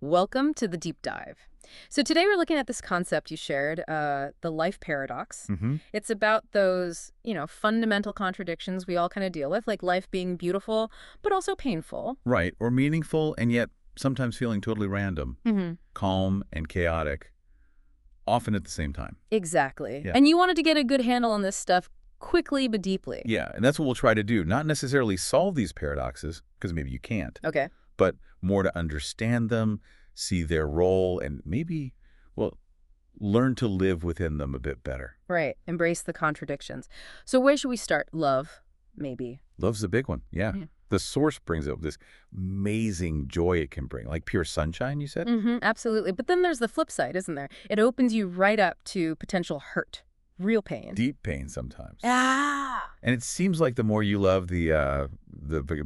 Welcome to the deep dive. So today we're looking at this concept you shared, the life paradox. Hmm. It's about those, fundamental contradictions we all kind of deal with, like life being beautiful, but also painful. Right, or meaningful and yet sometimes feeling totally random, Hmm. calm and chaotic, often at the same time. Exactly. Yeah. And you wanted to get a good handle on this stuff quickly but deeply. Yeah, and that's what we'll try to do. Not necessarily solve these paradoxes, because maybe you can't, Okay. but more to understand them, see their role, and maybe, well, learn to live within them a bit better. Right. Embrace the contradictions. So where should we start? Love, maybe. Love's a big one, yeah. Yeah. The source brings up this amazing joy it can bring, like pure sunshine, you said? Absolutely. But then there's the flip side, isn't there? It opens you right up to potential hurt, real pain. Deep pain sometimes. Ah. And it seems like the more you love, the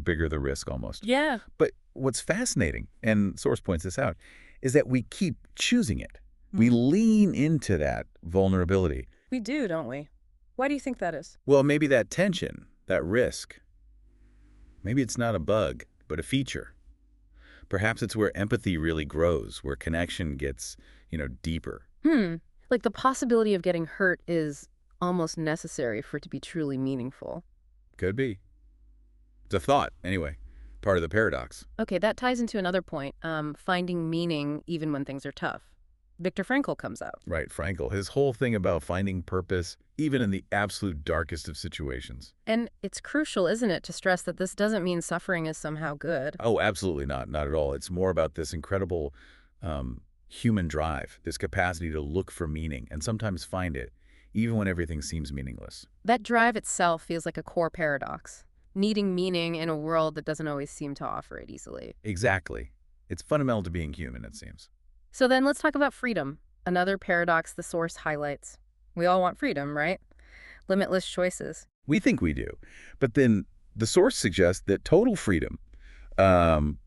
bigger the risk almost. Yeah. But what's fascinating, and Source points this out, is that we keep choosing it. We lean into that vulnerability. We do, don't we? Why do you think that is? Well, maybe that tension, that risk, maybe it's not a bug, but a feature. Perhaps it's where empathy really grows, where connection gets, deeper. Like the possibility of getting hurt is almost necessary for it to be truly meaningful. Could be. It's a thought, anyway, part of the paradox. Okay, that ties into another point, finding meaning even when things are tough. Viktor Frankl comes out. Right, Frankl, his whole thing about finding purpose, even in the absolute darkest of situations. And it's crucial, isn't it, to stress that this doesn't mean suffering is somehow good. Oh, absolutely not. Not at all. It's more about this incredible human drive, this capacity to look for meaning and sometimes find it, even when everything seems meaningless. That drive itself feels like a core paradox, needing meaning in a world that doesn't always seem to offer it easily. Exactly. It's fundamental to being human, it seems. So then let's talk about freedom, another paradox the source highlights. We all want freedom, right? Limitless choices. We think we do. But then the source suggests that total freedom,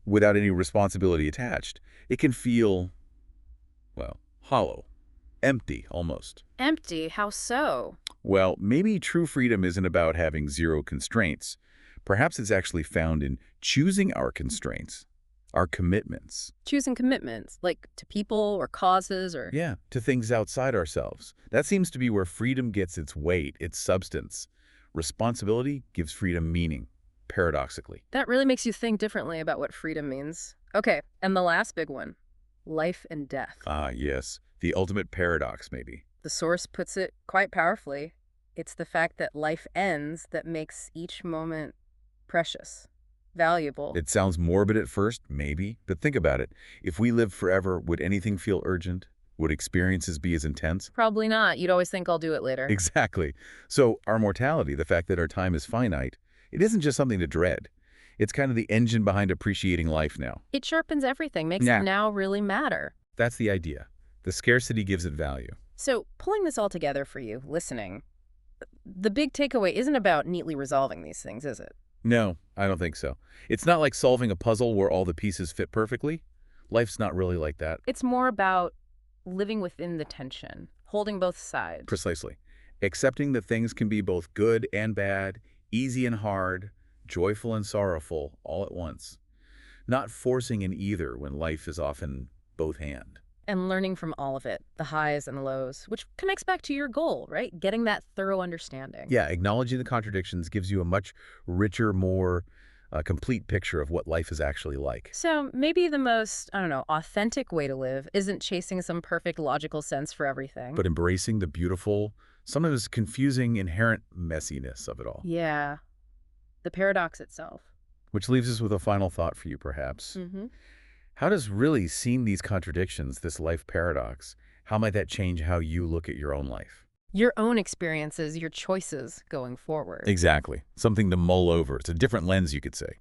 without any responsibility attached, it can feel, well, hollow, empty almost. Empty? How so? Well, maybe true freedom isn't about having zero constraints. Perhaps it's actually found in choosing our constraints, our commitments. Choosing commitments, like to people or causes or... Yeah, to things outside ourselves. That seems to be where freedom gets its weight, its substance. Responsibility gives freedom meaning, paradoxically. That really makes you think differently about what freedom means. Okay, and the last big one, life and death. Ah, yes, the ultimate paradox, maybe. The source puts it quite powerfully. It's the fact that life ends that makes each moment precious, valuable. It sounds morbid at first, maybe, but think about it. If we lived forever, would anything feel urgent? Would experiences be as intense? Probably not. You'd always think I'll do it later. Exactly. So our mortality, the fact that our time is finite, it isn't just something to dread. It's kind of the engine behind appreciating life now. It sharpens everything, makes Yeah. it now really matter. That's the idea. The scarcity gives it value. So, pulling this all together for you, listening, the big takeaway isn't about neatly resolving these things, is it? No, I don't think so. It's not like solving a puzzle where all the pieces fit perfectly. Life's not really like that. It's more about living within the tension, holding both sides. Precisely. Accepting that things can be both good and bad, easy and hard, joyful and sorrowful, all at once. Not forcing in either when life is often both hand. And learning from all of it, the highs and lows, which connects back to your goal, right? Getting that thorough understanding. Yeah, acknowledging the contradictions gives you a much richer, more complete picture of what life is actually like. So maybe the most, authentic way to live isn't chasing some perfect logical sense for everything. But embracing the beautiful, sometimes confusing, inherent messiness of it all. Yeah, the paradox itself. Which leaves us with a final thought for you, perhaps. How does really seeing these contradictions, this life paradox, how might that change how you look at your own life? Your own experiences, your choices going forward. Exactly. Something to mull over. It's a different lens, you could say.